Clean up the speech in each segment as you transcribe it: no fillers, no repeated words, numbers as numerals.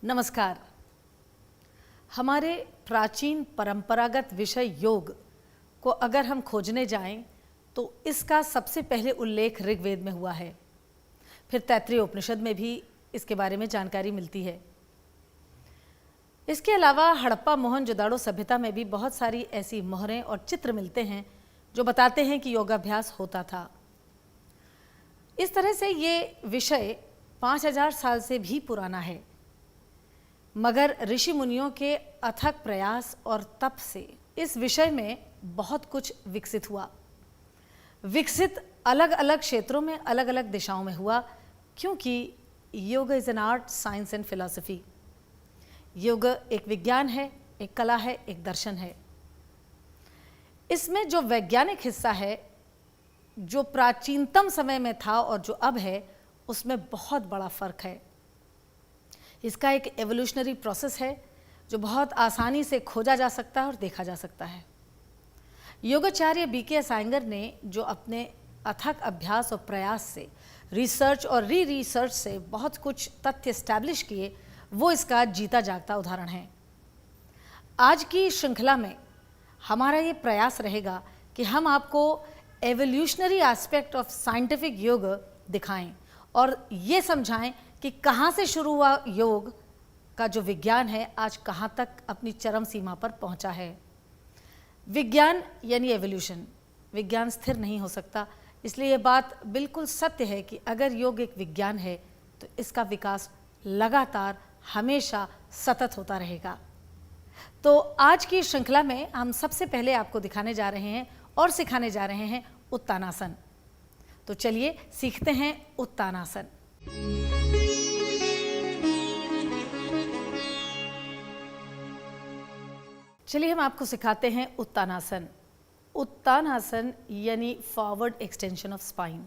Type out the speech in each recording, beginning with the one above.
नमस्कार। हमारे प्राचीन परंपरागत विषय योग को अगर हम खोजने जाएं तो इसका सबसे पहले उल्लेख ऋग्वेद में हुआ है। फिर तैत्तिरीय उपनिषद में भी इसके बारे में जानकारी मिलती है। इसके अलावा हड़प्पा मोहनजोदड़ो सभ्यता में भी बहुत सारी ऐसी मोहरें और चित्र मिलते हैं जो बताते हैं कि योगाभ्यास होता था। इस तरह से ये विषय 5000 साल से भी पुराना है, मगर ऋषि मुनियों के अथक प्रयास और तप से इस विषय में बहुत कुछ विकसित हुआ। विकसित अलग अलग क्षेत्रों में अलग अलग दिशाओं में हुआ, क्योंकि योग is an art, science and philosophy. योग एक विज्ञान है, एक कला है, एक दर्शन है। इसमें जो वैज्ञानिक हिस्सा है, जो प्राचीनतम समय में था और जो अब है, उसमें बहुत बड़ा फर्क है। इसका एक एवोल्यूशनरी प्रोसेस है जो बहुत आसानी से खोजा जा सकता है और देखा जा सकता है। योगाचार्य BKS आयंगर ने जो अपने अथक अभ्यास और प्रयास से, रिसर्च और रिसर्च से बहुत कुछ तथ्य एस्टैब्लिश किए, वो इसका जीता जागता उदाहरण है। आज की श्रृंखला में हमारा ये प्रयास रहेगा कि हम आपको एवोल्यूशनरी एस्पेक्ट ऑफ साइंटिफिक योग दिखाएं और ये समझाएं कि कहाँ से शुरू हुआ योग का जो विज्ञान है, आज कहाँ तक अपनी चरम सीमा पर पहुँचा है। विज्ञान यानी एवोल्यूशन, विज्ञान स्थिर नहीं हो सकता, इसलिए ये बात बिल्कुल सत्य है कि अगर योग एक विज्ञान है तो इसका विकास लगातार हमेशा सतत होता रहेगा। तो आज की श्रृंखला में हम सबसे पहले आपको दिखाने जा रहे हैं और सिखाने जा रहे हैं उत्तानासन। तो चलिए सीखते हैं उत्तानासन। चलिए हम आपको सिखाते हैं उत्तानासन। उत्तानासन यानी फॉरवर्ड एक्सटेंशन ऑफ स्पाइन।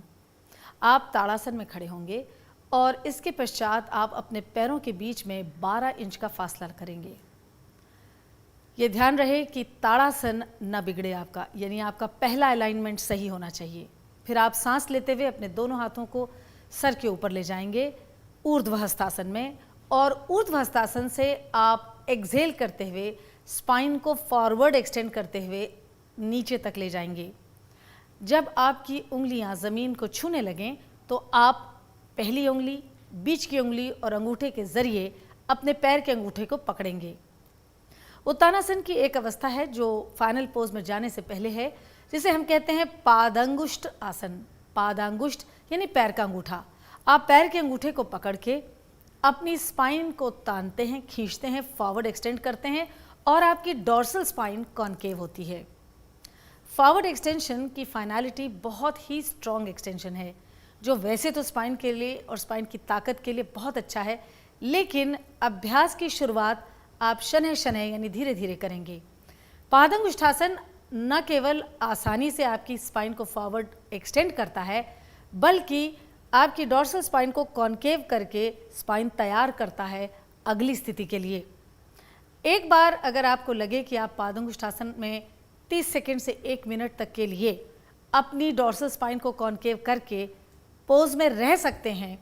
आप ताड़ासन में खड़े होंगे और इसके पश्चात आप अपने पैरों के बीच में 12 इंच का फासला करेंगे। ये ध्यान रहे कि ताड़ासन न बिगड़े आपका, यानी आपका पहला अलाइनमेंट सही होना चाहिए। फिर आप सांस लेते हुए अपने दोनों हाथों को सर के ऊपर ले जाएंगे ऊर्ध्वहस्तासन में, और ऊर्ध्वहस्तासन से आप एक्सहेल करते हुए स्पाइन को फॉरवर्ड एक्सटेंड करते हुए नीचे तक ले जाएंगे। जब आपकी उंगलियां ज़मीन को छूने लगें तो आप पहली उंगली, बीच की उंगली और अंगूठे के ज़रिए अपने पैर के अंगूठे को पकड़ेंगे। उत्तानासन की एक अवस्था है जो फाइनल पोज में जाने से पहले है, जिसे हम कहते हैं पादांगुष्ठ आसन। पादांगुष्ठ यानी पैर का अंगूठा। आप पैर के अंगूठे को पकड़ के अपनी स्पाइन को तानते हैं, खींचते हैं, फॉरवर्ड एक्सटेंड करते हैं और आपकी डॉर्सल स्पाइन कॉनकेव होती है। फॉरवर्ड एक्सटेंशन की फाइनलिटी बहुत ही स्ट्रॉन्ग एक्सटेंशन है, जो वैसे तो स्पाइन के लिए और स्पाइन की ताकत के लिए बहुत अच्छा है, लेकिन अभ्यास की शुरुआत आप शनैः शनैः यानी धीरे धीरे करेंगे। पादांगुष्ठासन न केवल आसानी से आपकी स्पाइन को फॉरवर्ड एक्सटेंड करता है, बल्कि आपकी डॉर्सल स्पाइन को कॉनकेव करके स्पाइन तैयार करता है अगली स्थिति के लिए। एक बार अगर आपको लगे कि आप पादांगुष्ठासन में 30 सेकंड से 1 मिनट तक के लिए अपनी डॉर्सल स्पाइन को कॉनकेव करके पोज में रह सकते हैं,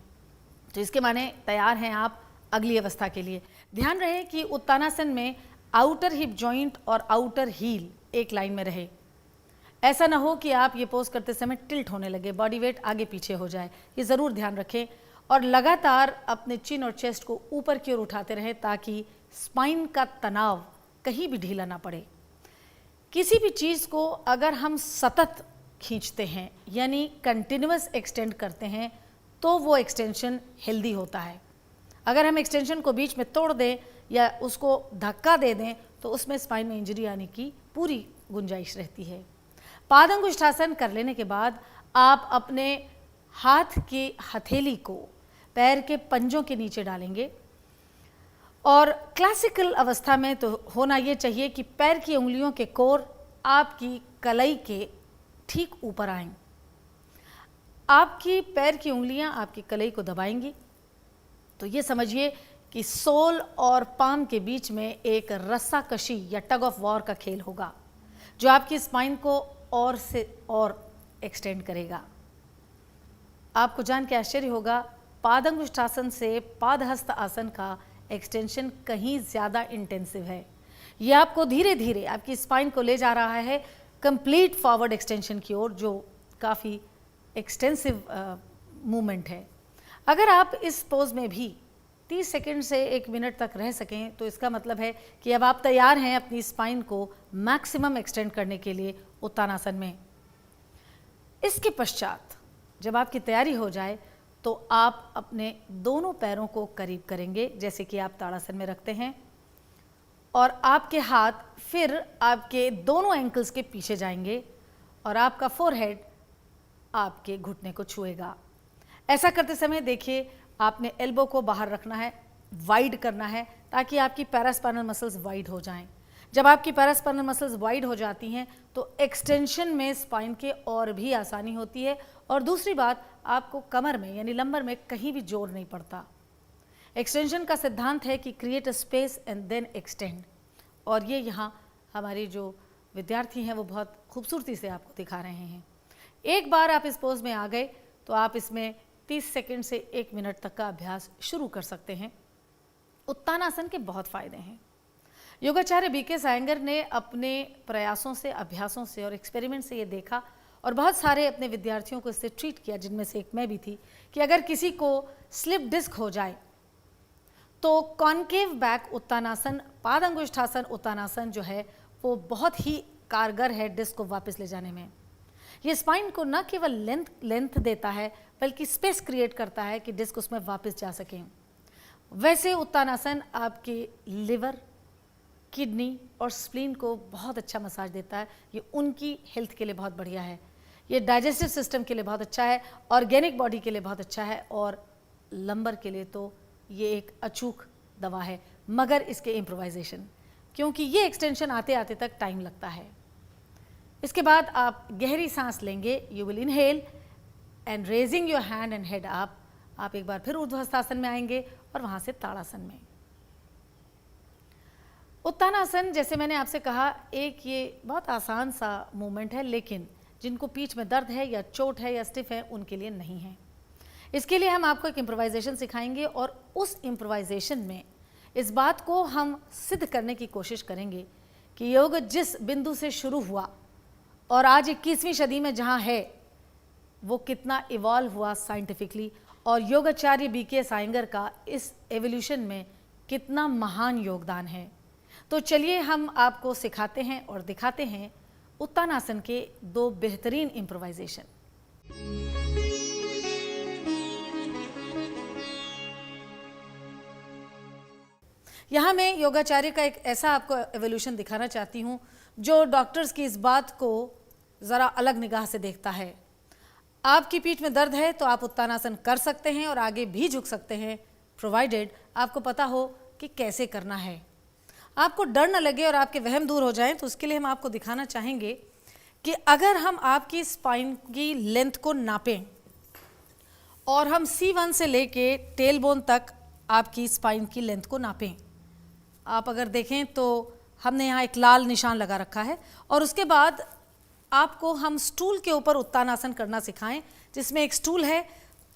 तो इसके माने तैयार हैं आप अगली अवस्था के लिए। ध्यान रहे कि उत्तानासन में आउटर हिप जॉइंट और आउटर हील एक लाइन में रहे। ऐसा ना हो कि आप ये पोज करते समय टिल्ट होने लगे, बॉडी वेट आगे पीछे हो जाए, ये ज़रूर ध्यान रखें। और लगातार अपने चिन और चेस्ट को ऊपर की ओर उठाते रहें ताकि स्पाइन का तनाव कहीं भी ढीला ना पड़े। किसी भी चीज़ को अगर हम सतत खींचते हैं यानी कंटिन्यूअस एक्सटेंड करते हैं तो वो एक्सटेंशन हेल्दी होता है। अगर हम एक्सटेंशन को बीच में तोड़ दें या उसको धक्का दे दें तो उसमें स्पाइन में इंजरी आने की पूरी गुंजाइश रहती है। पादंगुष्ठासन कर लेने के बाद आप अपने हाथ की हथेली को पैर के पंजों के नीचे डालेंगे और क्लासिकल अवस्था में तो होना ये चाहिए कि पैर की उंगलियों के कोर आपकी कलाई के ठीक ऊपर आएं। आपकी पैर की उंगलियां आपकी कलाई को दबाएंगी तो ये समझिए कि सोल और पाम के बीच में एक रस्साकशी या टग ऑफ वॉर का खेल होगा जो आपकी स्पाइन को और से और एक्सटेंड करेगा। आपको जान के आश्चर्य होगा, पादंगुष्ठासन से पादहस्त आसन का एक्सटेंशन कहीं ज़्यादा इंटेंसिव है। ये आपको धीरे धीरे आपकी स्पाइन को ले जा रहा है कंप्लीट फॉरवर्ड एक्सटेंशन की ओर, जो काफ़ी एक्सटेंसिव मूवमेंट है। अगर आप इस पोज में भी 30 सेकंड से 1 मिनट तक रह सकें तो इसका मतलब है कि अब आप तैयार हैं अपनी स्पाइन को मैक्सिमम एक्सटेंड करने के लिए उत्तानासन में। इसके पश्चात जब आपकी तैयारी हो जाए तो आप अपने दोनों पैरों को करीब करेंगे जैसे कि आप ताड़ासन में रखते हैं और आपके हाथ फिर आपके दोनों एंकल्स के पीछे जाएंगे और आपका फोरहेड आपके घुटने को छुएगा। ऐसा करते समय देखिए आपने एल्बो को बाहर रखना है, वाइड करना है ताकि आपकी पैरास्पाइनल मसल्स वाइड हो जाएं। जब आपकी पैरास्पाइनल मसल्स वाइड हो जाती हैं तो एक्सटेंशन में स्पाइन के और भी आसानी होती है और दूसरी बात आपको कमर में यानी लंबर में कहीं भी जोर नहीं पड़ता। एक्सटेंशन का सिद्धांत है कि create a space and then extend, और ये यहाँ हमारे जो विद्यार्थी हैं वो बहुत खूबसूरती से आपको दिखा रहे हैं। एक बार आप इस पोज में आ गए तो आप इसमें 30 सेकंड से 1 मिनट तक का अभ्यास शुरू कर सकते हैं। उत्तानासन के बहुत फायदे हैं। योगाचार्य बीके सायंगर ने अपने प्रयासों से, अभ्यासों से और एक्सपेरिमेंट से ये देखा और बहुत सारे अपने विद्यार्थियों को इससे ट्रीट किया, जिनमें से एक मैं भी थी, कि अगर किसी को स्लिप डिस्क हो जाए तो कॉन्केव बैक उत्तानासन, पादंगुष्ठासन उत्तानासन जो है वो बहुत ही कारगर है डिस्क को वापस ले जाने में। ये स्पाइन को न केवल लेंथ देता है बल्कि स्पेस क्रिएट करता है कि डिस्क उसमें वापस जा सकें। वैसे उत्तानासन आपके लिवर, किडनी और स्प्लीन को बहुत अच्छा मसाज देता है। ये उनकी हेल्थ के लिए बहुत बढ़िया है, ये डाइजेस्टिव सिस्टम के लिए बहुत अच्छा है, ऑर्गेनिक बॉडी के लिए बहुत अच्छा है और लंबर के लिए तो ये एक अचूक दवा है, मगर इसके इम्प्रोवाइजेशन, क्योंकि ये एक्सटेंशन आते आते तक टाइम लगता है। इसके बाद आप गहरी सांस लेंगे, you will inhale and raising your hand and head up, आप एक बार फिर ऊर्ध्वस्थासन में आएंगे और वहां से ताड़ासन में। उत्तानासन, जैसे मैंने आपसे कहा, एक ये बहुत आसान सा मूवमेंट है, लेकिन जिनको पीठ में दर्द है या चोट है या स्टिफ है उनके लिए नहीं है। इसके लिए हम आपको एक इम्प्रोवाइजेशन सिखाएंगे और उस इम्प्रोवाइजेशन में इस बात को हम सिद्ध करने की कोशिश करेंगे कि योग जिस बिंदु से शुरू हुआ और आज 21वीं सदी में जहाँ है वो कितना इवॉल्व हुआ साइंटिफिकली, और योगाचार्य बीके सायंगर का इस एवोल्यूशन में कितना महान योगदान है। तो चलिए हम आपको सिखाते हैं और दिखाते हैं उत्तानासन के 2 बेहतरीन इम्प्रोवाइजेशन। यहाँ मैं योगाचार्य का एक ऐसा आपको एवोल्यूशन दिखाना चाहती हूँ जो डॉक्टर्स की इस बात को ज़रा अलग निगाह से देखता है। आपकी पीठ में दर्द है तो आप उत्तानासन कर सकते हैं और आगे भी झुक सकते हैं, प्रोवाइडेड आपको पता हो कि कैसे करना है। आपको डर न लगे और आपके वहम दूर हो जाएं, तो उसके लिए हम आपको दिखाना चाहेंगे कि अगर हम आपकी स्पाइन की लेंथ को नापें और हम C1 से लेके टेल बोन तक आपकी स्पाइन की लेंथ को नापें, आप अगर देखें तो हमने यहाँ एक लाल निशान लगा रखा है, और उसके बाद आपको हम स्टूल के ऊपर उत्तानासन करना सिखाएं, जिसमें एक स्टूल है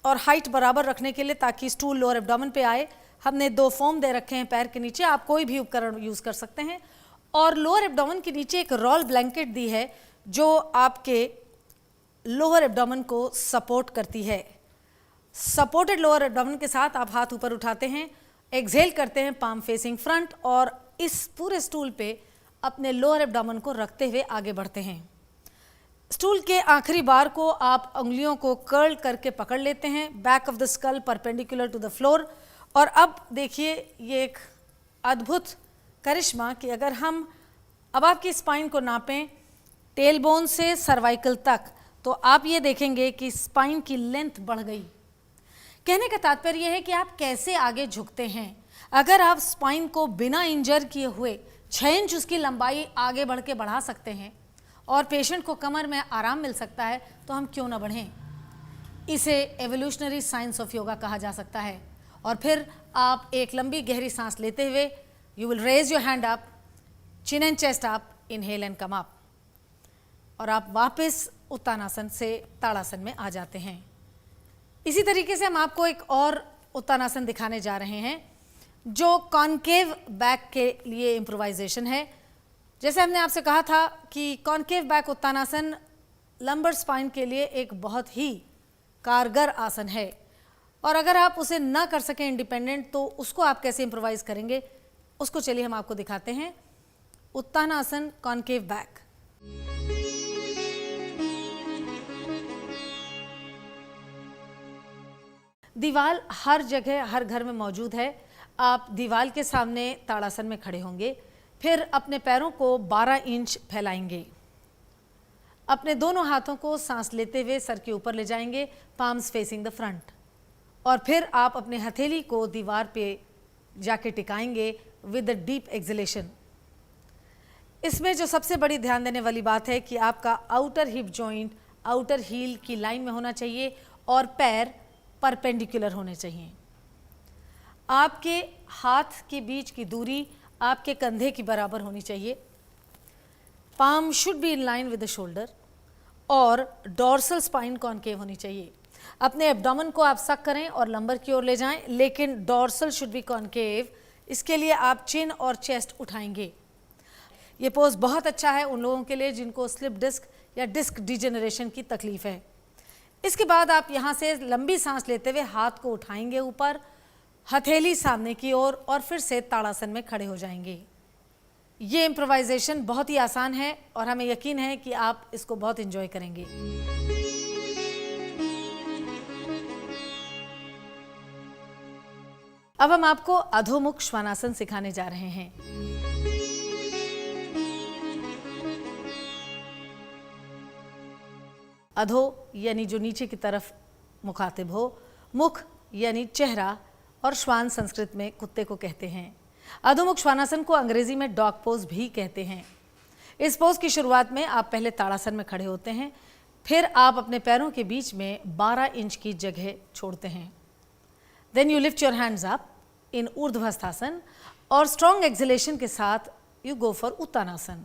और हाइट बराबर रखने के लिए ताकि स्टूल लोअर एब्डोमेन पे आए, हमने 2 फोम दे रखे हैं पैर के नीचे, आप कोई भी उपकरण यूज़ कर सकते हैं। और लोअर एब्डोमेन के नीचे एक रोल ब्लैंकेट दी है जो आपके लोअर एब्डोमेन को सपोर्ट करती है। सपोर्टेड लोअर एब्डोमेन के साथ आप हाथ ऊपर उठाते हैं, एक्सहेल करते हैं पाम फेसिंग फ्रंट, और इस पूरे स्टूल पे अपने लोअर एब्डोमेन को रखते हुए आगे बढ़ते हैं। स्टूल के आखिरी बार को आप उंगलियों को कर्ल करके पकड़ लेते हैं, back of the skull perpendicular to the floor. और अब देखिए ये एक अद्भुत करिश्मा कि अगर हम अब आपकी स्पाइन को नापें टेल बोन से सर्वाइकल तक, तो आप ये देखेंगे कि स्पाइन की लेंथ बढ़ गई। कहने का तात्पर्य यह है कि आप कैसे आगे झुकते हैं। अगर आप स्पाइन को बिना इंजर किए हुए 6 इंच उसकी लंबाई आगे बढ़ के बढ़ा सकते हैं और पेशेंट को कमर में आराम मिल सकता है, तो हम क्यों ना बढ़ें। इसे एवोल्यूशनरी साइंस ऑफ योगा कहा जा सकता है। और फिर आप एक लंबी गहरी सांस लेते हुए you will raise your hand up, chin and chest up, inhale and come up, और आप वापस उत्तानासन से ताड़ासन में आ जाते हैं। इसी तरीके से हम आपको एक और उत्तानासन दिखाने जा रहे हैं जो कॉनकेव बैक के लिए इम्प्रोवाइजेशन है। जैसे हमने आपसे कहा था कि concave back Uttanasana lumbar spine के लिए एक बहुत ही कारगर आसन है, और अगर आप उसे ना कर सकें इंडिपेंडेंट, तो उसको आप कैसे इम्प्रोवाइज करेंगे, उसको चलिए हम आपको दिखाते हैं। Uttanasana concave back. दीवार हर जगह हर घर में मौजूद है। आप दीवार के सामने ताड़ासन में खड़े होंगे, फिर अपने पैरों को 12 इंच फैलाएंगे, अपने दोनों हाथों को सांस लेते हुए सर के ऊपर ले जाएंगे, पाम्स फेसिंग द फ्रंट, और फिर आप अपने हथेली को दीवार पे जाके टिकाएंगे विद द डीप एक्सलेशन। इसमें जो सबसे बड़ी ध्यान देने वाली बात है कि आपका outer hip joint outer heel की लाइन में होना चाहिए और पैर परपेंडिकुलर होने चाहिए। आपके हाथ के बीच की दूरी आपके कंधे की बराबर होनी चाहिए। Palm should be in line with the shoulder, और डोर्सल स्पाइन कॉनकेव होनी चाहिए। अपने एब्डोमेन को आप सक करें और लंबर की ओर ले जाएं, लेकिन डोर्सल शुड बी कॉनकेव। इसके लिए आप चिन और चेस्ट उठाएंगे। ये पोज बहुत अच्छा है उन लोगों के लिए जिनको स्लिप डिस्क या डिस्क डिजेनरेशन की तकलीफ है। इसके बाद आप यहाँ से लंबी सांस लेते हुए हाथ को उठाएंगे ऊपर, हथेली सामने की ओर, और फिर से ताड़ासन में खड़े हो जाएंगे। ये इम्प्रोवाइजेशन बहुत ही आसान है और हमें यकीन है कि आप इसको बहुत एंजॉय करेंगे। अब हम आपको अधोमुख श्वानासन सिखाने जा रहे हैं। अधो यानी जो नीचे की तरफ मुखातिब हो, मुख यानी चेहरा, और श्वान संस्कृत में कुत्ते को कहते हैं। अधोमुख श्वानासन को अंग्रेजी में डॉग पोज भी कहते हैं। इस पोज की शुरुआत में आप पहले ताड़ासन में खड़े होते हैं, फिर आप अपने पैरों के बीच में 12 इंच की जगह छोड़ते हैं। Then you lift your hands up in ऊर्ध्वस्थासन, और स्ट्रॉन्ग एक्सलेशन के साथ यू गो फॉर उत्तानासन।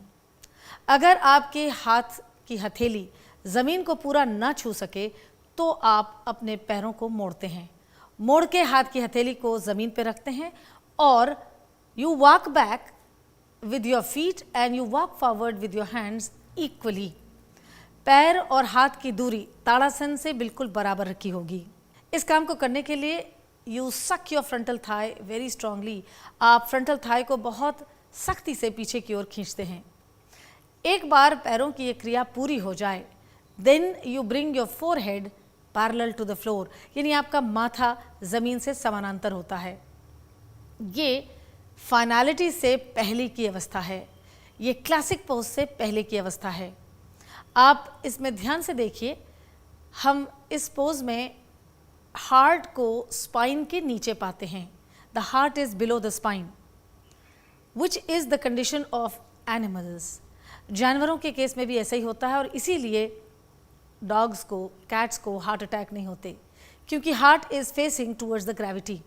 अगर आपके हाथ की हथेली ज़मीन को पूरा ना छू सके तो आप अपने पैरों को मोड़ते हैं। मोड़ के हाथ की हथेली को ज़मीन पे रखते हैं और you walk back with your feet and you walk forward with your hands equally. पैर और हाथ की दूरी ताड़ासन से बिल्कुल बराबर रखी होगी। इस काम को करने के लिए you suck your frontal thigh very strongly. आप फ्रंटल थाई को बहुत सख्ती से पीछे की ओर खींचते हैं। एक बार पैरों की ये क्रिया पूरी हो जाए, then you bring your forehead parallel to the floor, यानी आपका माथा ज़मीन से समानांतर होता है। ये फाइनलिटी से पहले की अवस्था है, ये क्लासिक पोज से पहले की अवस्था है। आप इसमें ध्यान से देखिए, हम इस पोज में हार्ट को स्पाइन के नीचे पाते हैं। The heart is below the spine which is the condition of animals. जानवरों के केस में भी ऐसा ही होता है और इसीलिए डॉग्स को, कैट्स को हार्ट अटैक नहीं होते, क्योंकि heart is facing towards the gravity.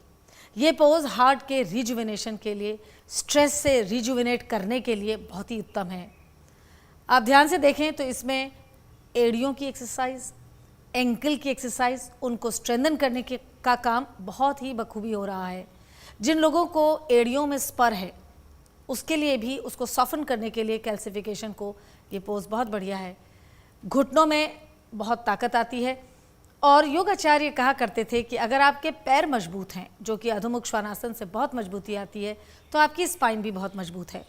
ये पोज हार्ट के रिजुविनेशन के लिए, स्ट्रेस से रिजुविनेट करने के लिए बहुत ही उत्तम है। आप ध्यान से देखें तो इसमें एड़ियों की एक्सरसाइज, एंकल की एक्सरसाइज, उनको स्ट्रेंथन करने का काम बहुत ही बखूबी हो रहा है। जिन लोगों को एड़ियों में स्पर है उसके लिए भी, उसको सॉफ्टन करने के लिए कैल्सिफिकेशन को ये पोज बहुत बढ़िया है। घुटनों में बहुत ताकत आती है और योगाचार्य कहा करते थे कि अगर आपके पैर मजबूत हैं, जो कि अधोमुख श्वानासन से बहुत मजबूती आती है, तो आपकी स्पाइन भी बहुत मजबूत है।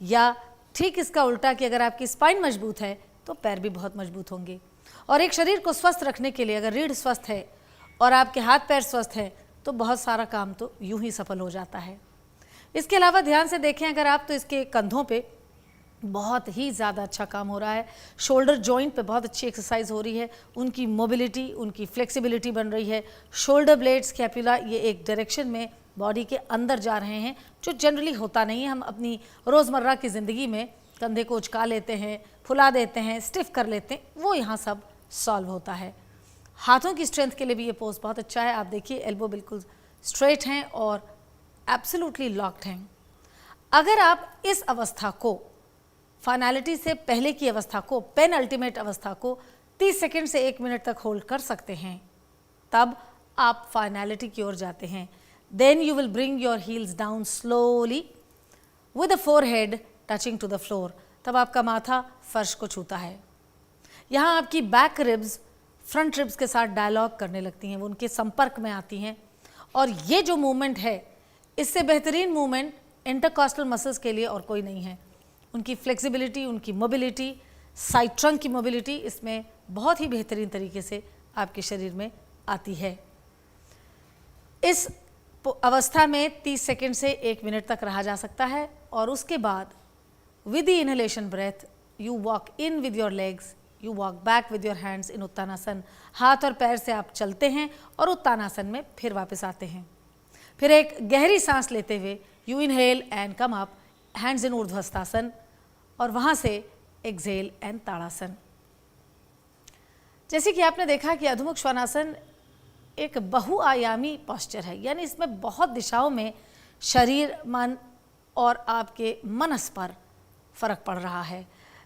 या ठीक इसका उल्टा कि अगर आपकी स्पाइन मजबूत है तो पैर भी बहुत मजबूत होंगे। और एक शरीर को स्वस्थ रखने के लिए अगर रीढ़ स्वस्थ है और आपके हाथ पैर स्वस्थ है तो बहुत सारा काम तो यूं ही सफल हो जाता है। इसके अलावा ध्यान से देखें अगर आप, तो इसके कंधों पे बहुत ही ज़्यादा अच्छा काम हो रहा है। शोल्डर जॉइंट पे बहुत अच्छी एक्सरसाइज हो रही है, उनकी मोबिलिटी, उनकी फ्लेक्सिबिलिटी बन रही है। शोल्डर ब्लेड्स, कैपुला, ये एक डायरेक्शन में बॉडी के अंदर जा रहे हैं, जो जनरली होता नहीं है। हम अपनी रोज़मर्रा की ज़िंदगी में कंधे को उचका लेते हैं, फुला देते हैं, स्टिफ कर लेते हैं, वो यहाँ सब सॉल्व होता है। हाथों की स्ट्रेंथ के लिए भी ये पोज बहुत अच्छा है। आप देखिए एल्बो बिल्कुल स्ट्रेट हैं और एब्सोल्युटली लॉक्ड हैं। अगर आप इस अवस्था को, फाइनलिटी से पहले की अवस्था को, पेन अल्टीमेट अवस्था को 30 सेकंड से 1 मिनट तक होल्ड कर सकते हैं, तब आप फाइनलिटी की ओर जाते हैं। Then you will bring your heels down slowly with the forehead touching to the floor. तब आपका माथा फर्श को छूता है। यहाँ आपकी बैक रिब्स फ्रंट रिब्स के साथ डायलॉग करने लगती हैं, वो उनके संपर्क में आती हैं। और ये जो मूवमेंट है, इससे बेहतरीन मूवमेंट इंटरकॉस्टल मसल्स के लिए और कोई नहीं है। उनकी फ्लेक्सिबिलिटी, उनकी मोबिलिटी, साइड ट्रंक की मोबिलिटी इसमें बहुत ही बेहतरीन तरीके से आपके शरीर में आती है। इस अवस्था में 30 सेकंड से 1 मिनट तक रहा जा सकता है और उसके बाद with the inhalation breath you walk in with your legs, you walk back with your hands in Uttanasana. हाथ और पैर से आप चलते हैं और उत्तानासन में फिर वापस आते हैं। फिर एक गहरी सांस लेते हुए you inhale and come up, hands in ऊर्ध्वस्थासन, और वहाँ से एक्सहेल एंड ताड़ासन। जैसे कि आपने देखा कि अधोमुख श्वानासन एक बहुआयामी पोस्चर है, यानी इसमें बहुत दिशाओं में शरीर, मन और आपके मनस पर फर्क पड़ रहा है।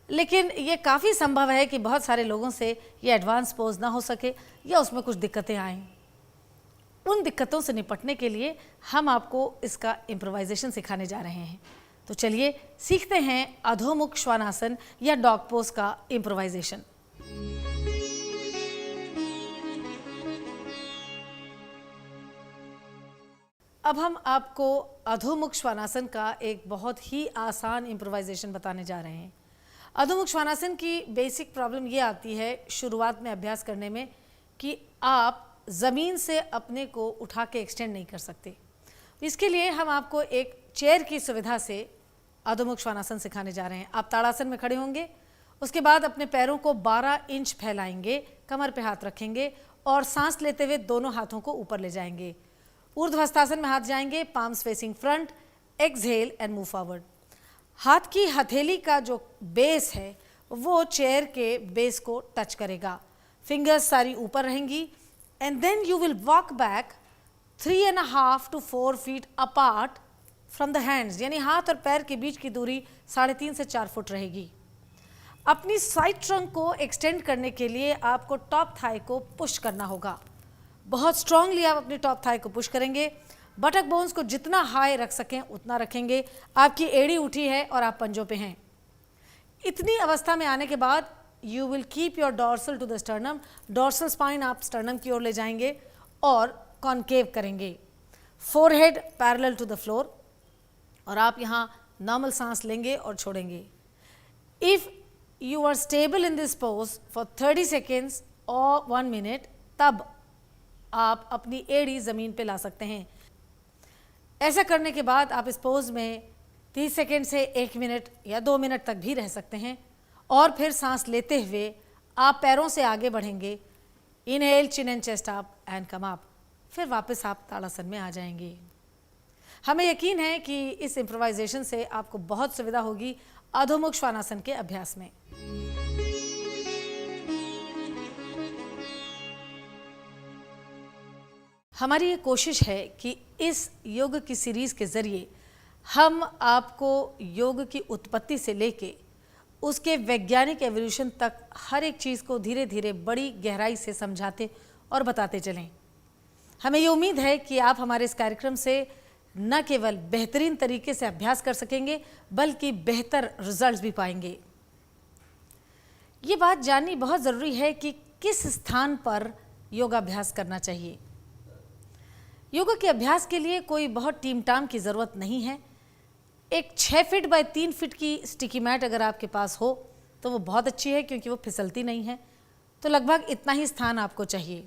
लेकिन ये काफ़ी संभव है कि बहुत सारे लोगों से ये एडवांस पोज ना हो सके या उसमें कुछ दिक्कतें आएँ। उन दिक्कतों से निपटने के लिए हम आपको इसका इम्प्रोवाइजेशन सिखाने जा रहे हैं। तो चलिए सीखते हैं अधोमुख श्वानासन या डॉग पोज का इम्प्रोवाइजेशन। अब हम आपको अधोमुख श्वानासन का एक बहुत ही आसान इम्प्रोवाइजेशन बताने जा रहे हैं। अधोमुख श्वानासन की बेसिक प्रॉब्लम ये आती है शुरुआत में अभ्यास करने में कि आप ज़मीन से अपने को उठा के एक्सटेंड नहीं कर सकते। इसके लिए हम आपको एक चेयर की सुविधा से अधोमुख श्वानासन सिखाने जा रहे हैं। आप ताड़ासन में खड़े होंगे, उसके बाद अपने पैरों को 12 इंच फैलाएंगे, कमर पे हाथ रखेंगे और सांस लेते हुए दोनों हाथों को ऊपर ले जाएंगे। ऊर्ध्वस्थासन में हाथ जाएंगे, palms facing front, exhale and move forward. हाथ की हथेली का जो बेस है वो चेयर के बेस को टच करेगा, फिंगर्स सारी ऊपर रहेंगी and then you will walk back 3.5 to 4 feet apart from the hands, यानी हाथ और पैर के बीच की दूरी 3.5 से 4 फुट रहेगी। अपनी साइड ट्रंक को एक्सटेंड करने के लिए आपको टॉप थाई को पुश करना होगा। बहुत स्ट्रांगली आप अपनी टॉप थाई को पुश करेंगे। बटक बोन्स को जितना हाई रख सकें उतना रखेंगे। आपकी एड़ी उठी है और आप पंजों पे हैं। इतनी अवस्था में आने के बाद you will keep your dorsal to the sternum. Dorsal spine आप स्टर्नम की ओर ले जाएंगे और कॉनकेव करेंगे। Forehead parallel to the floor और आप यहाँ नॉर्मल सांस लेंगे और छोड़ेंगे। If you are stable in this pose for 30 seconds और 1 minute, तब आप अपनी एड़ी ज़मीन पे ला सकते हैं। ऐसा करने के बाद आप इस पोज में 30 सेकेंड से 1 मिनट या 2 मिनट तक भी रह सकते हैं और फिर सांस लेते हुए आप पैरों से आगे बढ़ेंगे। Inhale, chin and chest up and come up. फिर वापस आप ताड़ासन में आ जाएंगे। हमें यकीन है कि इस इम्प्रोवाइजेशन से आपको बहुत सुविधा होगी अधोमुख श्वानासन के अभ्यास में। हमारी ये कोशिश है कि इस योग की सीरीज़ के ज़रिए हम आपको योग की उत्पत्ति से लेके उसके वैज्ञानिक एवोल्यूशन तक हर एक चीज़ को धीरे धीरे बड़ी गहराई से समझाते और बताते चलें। हमें ये उम्मीद है कि आप हमारे इस कार्यक्रम से न केवल बेहतरीन तरीके से अभ्यास कर सकेंगे बल्कि बेहतर रिजल्ट्स भी पाएंगे। ये बात जाननी बहुत ज़रूरी है कि किस स्थान पर योगाभ्यास करना चाहिए। योगा के अभ्यास के लिए कोई बहुत टीम टाम की ज़रूरत नहीं है। एक 6 फीट बाय 3 फीट की स्टिकी मैट अगर आपके पास हो तो वो बहुत अच्छी है, क्योंकि वो फिसलती नहीं है। तो लगभग इतना ही स्थान आपको चाहिए।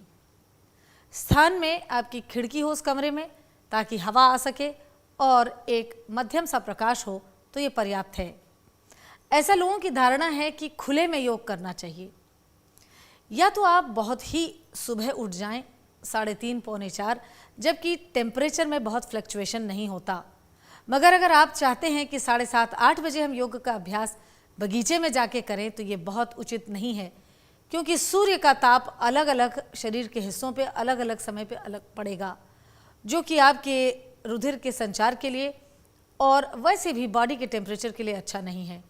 स्थान में आपकी खिड़की हो उस कमरे में, ताकि हवा आ सके, और एक मध्यम सा प्रकाश हो तो ये पर्याप्त है। ऐसा लोगों की धारणा है कि खुले में योग करना चाहिए। या तो आप बहुत ही सुबह उठ जाएं 3:30 पौने 4, जबकि टेम्परेचर में बहुत फ्लक्चुएशन नहीं होता। मगर अगर आप चाहते हैं कि 7:30 8 बजे हम योग का अभ्यास बगीचे में जाके करें तो ये बहुत उचित नहीं है, क्योंकि सूर्य का ताप अलग अलग शरीर के हिस्सों पे अलग अलग समय पे अलग पड़ेगा, जो कि आपके रुधिर के संचार के लिए और वैसे भी बॉडी के टेम्परेचर के लिए अच्छा नहीं है।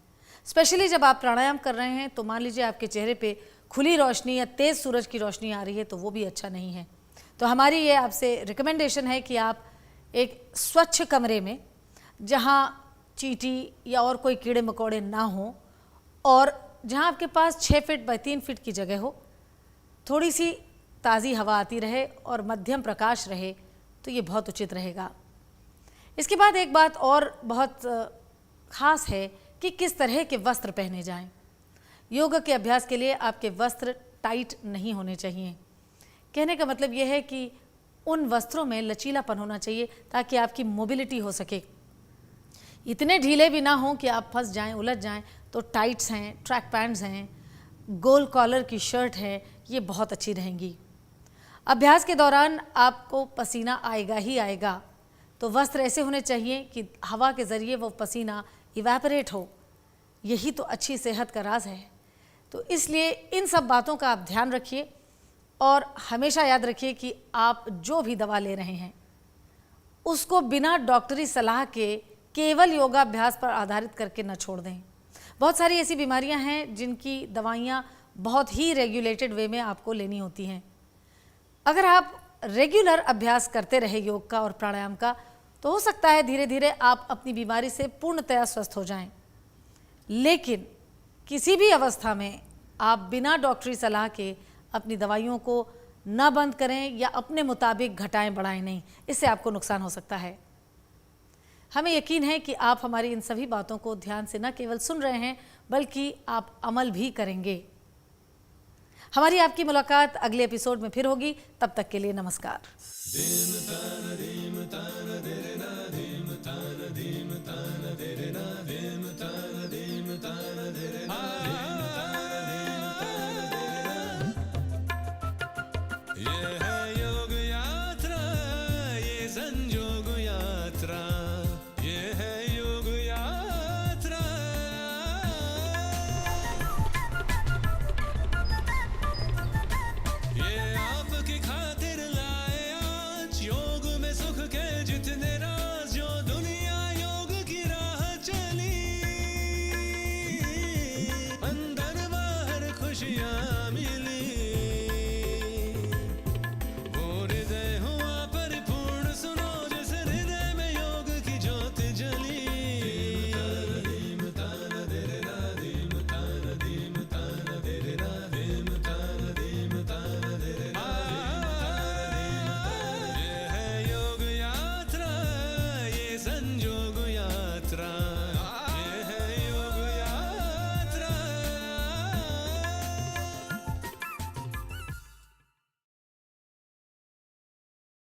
स्पेशली जब आप प्राणायाम कर रहे हैं तो मान लीजिए आपके चेहरे पे खुली रोशनी या तेज़ सूरज की रोशनी आ रही है तो वो भी अच्छा नहीं है। तो हमारी ये आपसे रिकमेंडेशन है कि आप एक स्वच्छ कमरे में, जहाँ चींटी या और कोई कीड़े मकोड़े ना हों और जहाँ आपके पास 6 फीट बाय 3 फीट की जगह हो, थोड़ी सी ताज़ी हवा आती रहे और मध्यम प्रकाश रहे, तो ये बहुत उचित रहेगा। इसके बाद एक बात और बहुत ख़ास है कि किस तरह के वस्त्र पहने जाएं। योग के अभ्यास के लिए आपके वस्त्र टाइट नहीं होने चाहिए। कहने का मतलब ये है कि उन वस्त्रों में लचीलापन होना चाहिए ताकि आपकी मोबिलिटी हो सके। इतने ढीले भी ना हों कि आप फंस जाएं, उलझ जाएं। तो टाइट्स हैं, ट्रैक पैंट्स हैं, गोल कॉलर की शर्ट है, ये बहुत अच्छी रहेंगी। अभ्यास के दौरान आपको पसीना आएगा ही आएगा, तो वस्त्र ऐसे होने चाहिए कि हवा के ज़रिए वो पसीना इवेपोरेट हो। यही तो अच्छी सेहत का राज है। तो इसलिए इन सब बातों का आप ध्यान रखिए और हमेशा याद रखिए कि आप जो भी दवा ले रहे हैं उसको बिना डॉक्टरी सलाह के केवल योगाभ्यास पर आधारित करके न छोड़ दें। बहुत सारी ऐसी बीमारियां हैं जिनकी दवाइयां बहुत ही रेगुलेटेड वे में आपको लेनी होती हैं। अगर आप रेगुलर अभ्यास करते रहे योग का और प्राणायाम का, तो हो सकता है धीरे धीरे आप अपनी बीमारी से पूर्णतया स्वस्थ हो जाएं। लेकिन किसी भी अवस्था में आप बिना डॉक्टरी सलाह के अपनी दवाइयों को न बंद करें या अपने मुताबिक घटाएं बढ़ाएं नहीं, इससे आपको नुकसान हो सकता है। हमें यकीन है कि आप हमारी इन सभी बातों को ध्यान से न केवल सुन रहे हैं बल्कि आप अमल भी करेंगे। हमारी आपकी मुलाकात अगले एपिसोड में फिर होगी। तब तक के लिए नमस्कार।